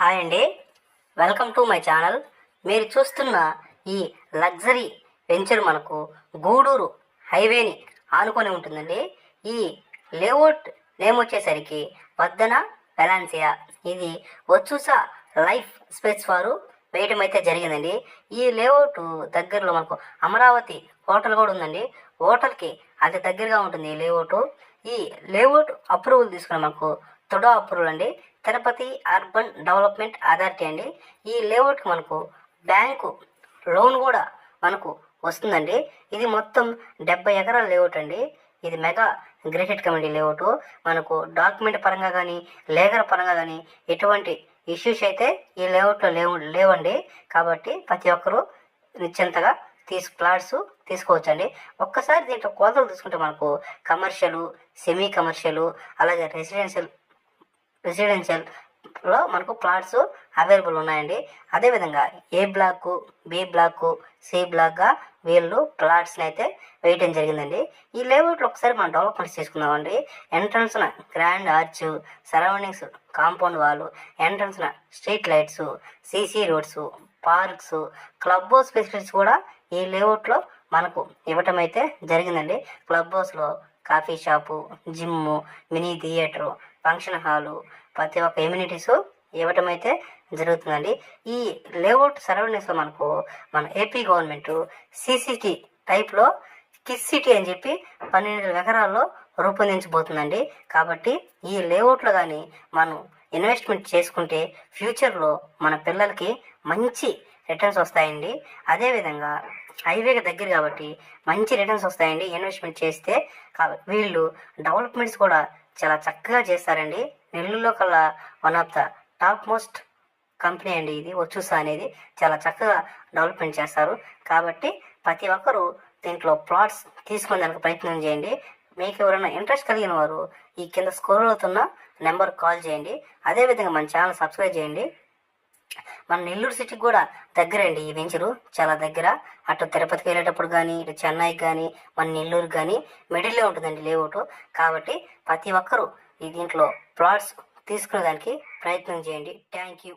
Hi అండి, welcome to my channel. మీరు చూస్తున్న ఈ లగ్జరీ వెంచర్ మనకు గూడూరు హైవేని ఆనుకొని ఉంటుందండి. ఈ లేఅవుట్ నేమ్ వచ్చేసరికి వద్దన వెలాన్సియా. ఇది వచ్చుసా లైఫ్ స్పేస్ వారు వేయటం అయితే జరిగిందండి. ఈ లేఅవుట్ దగ్గరలో మనకు అమరావతి హోటల్ కూడా ఉందండి. హోటల్కి అతి దగ్గరగా ఉంటుంది ఈ లేఅవుట్. ఈ లేఅవుట్ అప్రూవల్ తీసుకున్న మనకు తొడ అప్రూవల్ అండి, తిరుపతి అర్బన్ డెవలప్మెంట్ అథారిటీ అండి. ఈ లేఅవుట్కి మనకు బ్యాంకు లోన్ కూడా మనకు వస్తుందండి. ఇది మొత్తం 70 ఎకరాల లేఅవుట్ అండి. ఇది మెగా గ్రేటెడ్ కమ్యూనిటీ లేఅవుట్. మనకు డాక్యుమెంట్ పరంగా కానీ లీగల్ పరంగా కానీ ఎటువంటి ఇష్యూస్ అయితే ఈ లేఅవుట్లో లేవండి. కాబట్టి ప్రతి ఒక్కరూ నిశ్చింతగా ప్లాట్స్ తీసుకోవచ్చండి. ఒక్కసారి దీంట్లో కోతలు తీసుకుంటే మనకు కమర్షియల్, సెమీ కమర్షియల్, అలాగే రెసిడెన్షియల్లో మనకు ప్లాట్స్ అవైలబుల్ ఉన్నాయండి. అదేవిధంగా ఏ బ్లాక్, బి బ్లాక్, సి బ్లాక్గా వీళ్ళు ప్లాట్స్ని అయితే వేయటం జరిగిందండి. ఈ లేఅవుట్లో ఒకసారి మనం డెవలప్మెంట్స్ తీసుకుందామండి. ఎంట్రన్స్న grand arch, surroundings compound wall, ఎంట్రన్స్న street lights, CC roads, parks, club house facilities కూడా ఈ లేఅవుట్లో మనకు ఇవ్వటం అయితే జరిగిందండి. క్లబ్ హౌస్లో coffee shop, gym, mini theatre, function hall, ప్రతి ఒక్క ఎమ్యూనిటీస్ ఇవ్వటం అయితే జరుగుతుందండి. ఈ లేఅవుట్ సరౌండింగ్స్లో మనకు మన ఏపీ గవర్నమెంట్ సిసిటీ టైప్లో కిస్ సిటీ అని చెప్పి 12 ఎకరాల్లో రూపొందించబోతుందండి. కాబట్టి ఈ లేఅవుట్లో కానీ మనం ఇన్వెస్ట్మెంట్ చేసుకుంటే ఫ్యూచర్లో మన పిల్లలకి మంచి రిటర్న్స్ వస్తాయండి. అదేవిధంగా హైవేకి దగ్గర కాబట్టి మంచి రిటర్న్స్ వస్తాయండి ఇన్వెస్ట్మెంట్ చేస్తే. కాబట్టి వీళ్ళు డెవలప్మెంట్స్ కూడా చాలా చక్కగా చేస్తారండి. నెల్లూరులో కల్లా one of the top most company అండి ఇది వచ్చుసా అనేది. చాలా చక్కగా డెవలప్మెంట్ చేస్తారు. కాబట్టి ప్రతి ఒక్కరూ దీంట్లో ప్లాట్స్ తీసుకునే దానికి ప్రయత్నం చేయండి. మీకు ఎవరైనా ఇంట్రెస్ట్ కలిగిన వారు ఈ కింద స్క్రోల్ అవుతున్న నెంబర్ కాల్ చేయండి. అదేవిధంగా మన ఛానల్ సబ్స్క్రైబ్ చేయండి. మన నెల్లూరు సిటీకి కూడా దగ్గరండి ఈ వెంచరు, చాలా దగ్గర. అటు తిరుపతికి వెళ్ళేటప్పుడు కానీ, ఇటు చెన్నైకి కానీ, మన నెల్లూరుకి కానీ మిడిల్లో ఉంటుందండి లేఅవుట్. కాబట్టి ప్రతి ఒక్కరూ ఈ దీంట్లో ప్లాట్స్ తీసుకునే దానికి ప్రయత్నం చేయండి. Thank you.